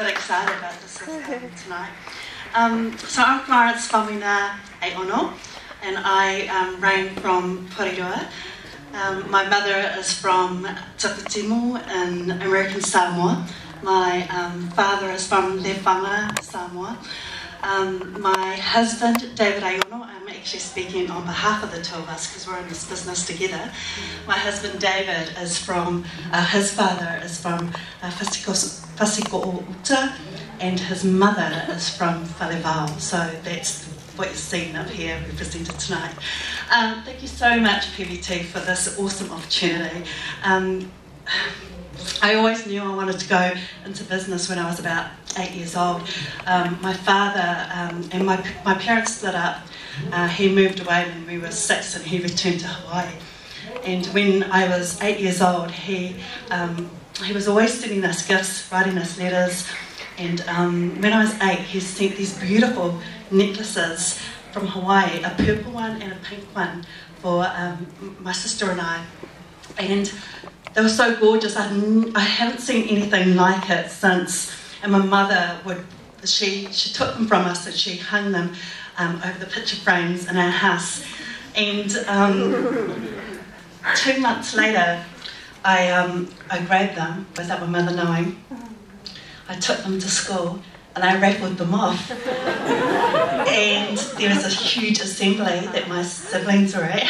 Really excited about this tonight. So I'm Florence Whamina Eono, and I reign from Porirua. My mother is from Takitimu in American Samoa. My father is from Lefanga, Samoa. My husband, David Eono, I'm actually speaking on behalf of the two of us because we're in this business together. My husband, David, is from, his father is from Fasiko'outa, and his mother is from Whalevau. So that's what you're seeing up here represented tonight. Thank you so much, PBT, for this awesome opportunity. I always knew I wanted to go into business when I was about 8 years old. My father and my parents split up. He moved away when we were 6 and he returned to Hawaii. And when I was 8 years old, he was always sending us gifts, writing us letters. And when I was 8, he sent these beautiful necklaces from Hawaii, a purple one and a pink one for my sister and I. And they were so gorgeous. I haven't seen anything like it since. And my mother she took them from us and she hung them over the picture frames in our house. And 2 months later, I grabbed them without my mother knowing. I took them to school and I raffled them off. And there was a huge assembly that my siblings were at,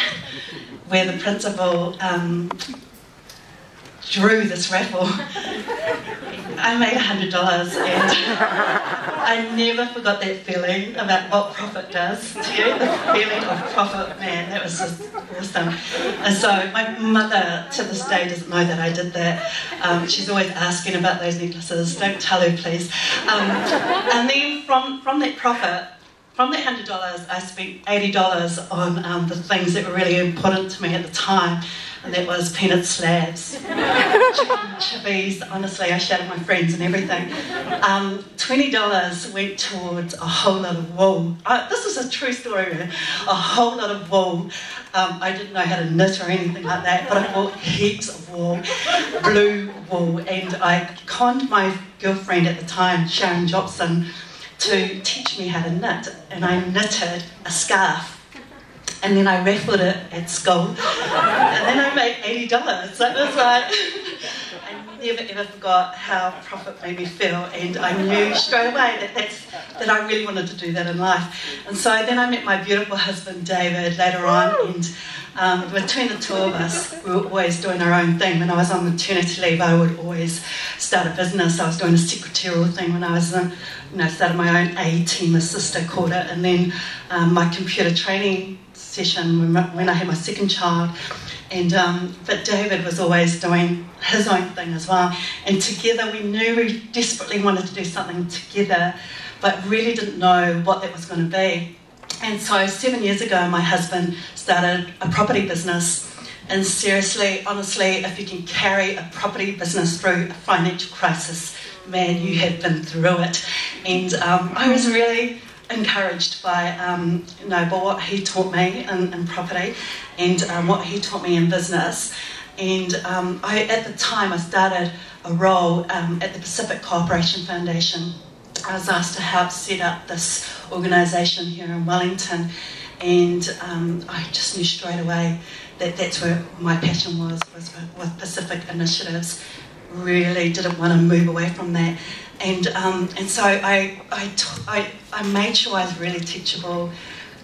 where the principal drew this raffle. I made $100, and I never forgot that feeling about what profit does to you, the feeling of profit, man, that was just awesome. And so my mother to this day doesn't know that I did that. She's always asking about those necklaces, don't tell her please. And then from that profit, from that $100, I spent $80 on the things that were really important to me at the time, and that was peanut slabs, chicken chippies. Honestly, I shouted my friends and everything. $20 went towards a whole lot of wool. This is a true story, man. A whole lot of wool. I didn't know how to knit or anything like that, but I bought heaps of wool, blue wool, and I conned my girlfriend at the time, Sharon Jobson, to teach me how to knit, and I knitted a scarf. And then I raffled it at school, and then I made $80. So it was like, I never ever forgot how profit made me feel, and I knew straight away that I really wanted to do that in life. And so then I met my beautiful husband David later on, and between the two of us, we were always doing our own thing. When I was on maternity leave, I would always start a business. I was doing a secretarial thing when I was started my own A-team, a sister called it, and then my computer training session when I had my second child. And but David was always doing his own thing as well, and together we knew we desperately wanted to do something together, but really didn't know what that was going to be. And so 7 years ago my husband started a property business, and seriously, honestly, if you can carry a property business through a financial crisis, man, you have been through it. And I was really encouraged by by what he taught me in property, and what he taught me in business. And at the time I started a role at the Pacific Cooperation Foundation. I was asked to help set up this organisation here in Wellington, and I just knew straight away that that's where my passion was with Pacific initiatives. Really didn't want to move away from that. And so I made sure I was really teachable,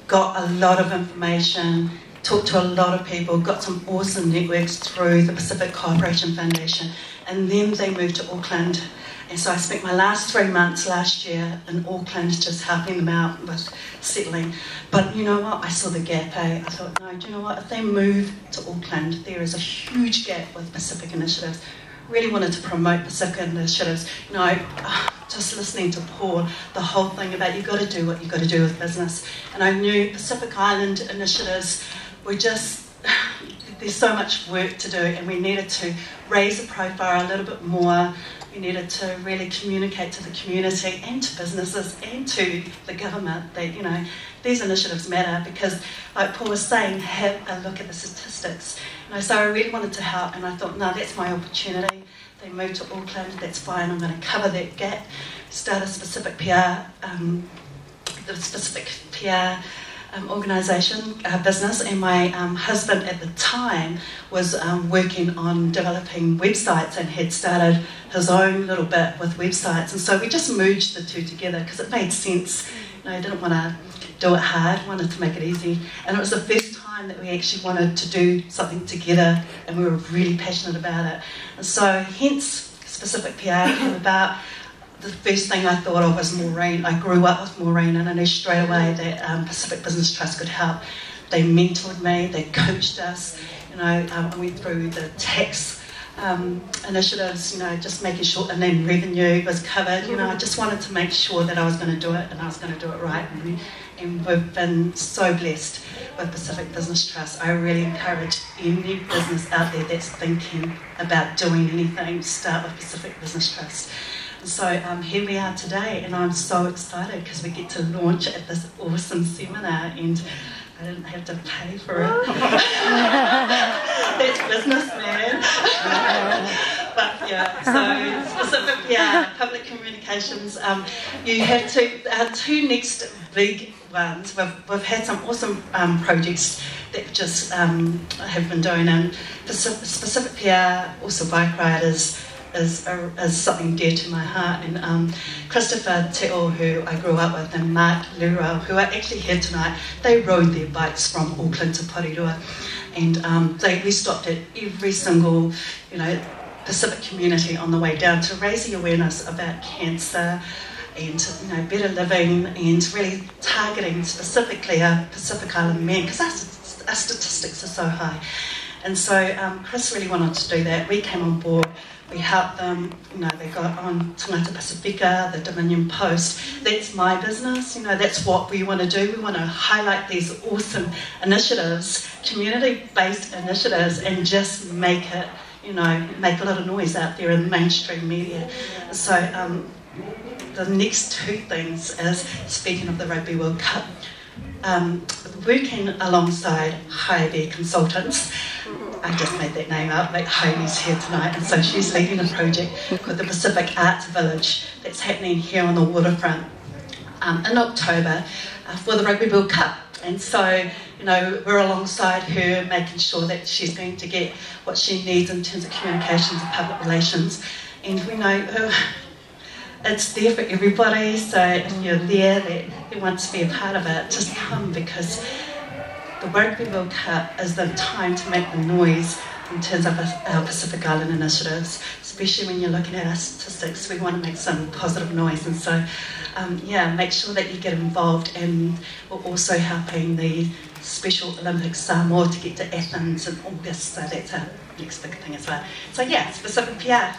got a lot of information, talked to a lot of people, got some awesome networks through the Pacific Cooperation Foundation, and then they moved to Auckland. And so I spent my last 3 months last year in Auckland just helping them out with settling. But you know what, I saw the gap, eh? I thought, no, do you know what, if they move to Auckland, there is a huge gap with Pacific initiatives. Really wanted to promote Pacific initiatives. Just listening to Paul, the whole thing about you've got to do what you've got to do with business. And I knew Pacific Island initiatives were just, there's so much work to do, and we needed to raise the profile a little bit more. We needed to really communicate to the community and to businesses and to the government that, these initiatives matter, because, like Paul was saying, have a look at the statistics. So I really wanted to help, and I thought, no, that's my opportunity. they moved to Auckland, that's fine, I'm going to cover that gap, start a specific PR organisation, business, and my husband at the time was working on developing websites and had started his own little bit with websites, and so we just merged the two together because it made sense. You know, I didn't want to do it hard, wanted to make it easy, and it was the first time that we actually wanted to do something together, and we were really passionate about it, and so hence Specific PR came about. The first thing I thought of was Maureen. I grew up with Maureen, and I knew straight away that Pacific Business Trust could help. They mentored me, they coached us. You know, I went through the tax initiatives, you know, just making sure, and then revenue was covered. You know, I just wanted to make sure that I was going to do it, and I was going to do it right. And we've been so blessed with Pacific Business Trust. I really encourage any business out there that's thinking about doing anything, start with Pacific Business Trust. So here we are today, and I'm so excited because we get to launch at this awesome seminar, and I didn't have to pay for it. That's business, man. But yeah, so Specific public communications. You have two next big ones. We've had some awesome projects that just have been doing, and Specific PR, also bike riders, is something dear to my heart, and Christopher Te'o, who I grew up with, and Mark Leroy, who are actually here tonight, they rode their bikes from Auckland to Porirua, and we stopped at every single, you know, Pacific community on the way down to raising awareness about cancer and, you know, better living, and really targeting specifically our Pacific Island men, because our statistics are so high. And so Chris really wanted to do that. We came on board. We helped them, you know, they got on Tangata Pacifica, the Dominion Post. That's my business, you know, that's what we want to do. We want to highlight these awesome initiatives, community-based initiatives, and just make it, you know, make a lot of noise out there in the mainstream media. So the next two things is, speaking of the Rugby World Cup, working alongside Hybee Consultants. I just made that name up, like Hybee's here tonight, and so she's leading a project called the Pacific Arts Village that's happening here on the waterfront in October for the Rugby World Cup. And so, you know, we're alongside her, making sure that she's going to get what she needs in terms of communications and public relations. And we know it's there for everybody, so if you're there that want to be a part of it, just come, because the Rugby World Cup is the time to make the noise in terms of our Pacific Island initiatives, especially when you're looking at our statistics. We want to make some positive noise, and so yeah, make sure that you get involved, and we're also helping the Special Olympics Samoa to get to Athens in August, so that's our next big thing as well. So yeah, Specific PR.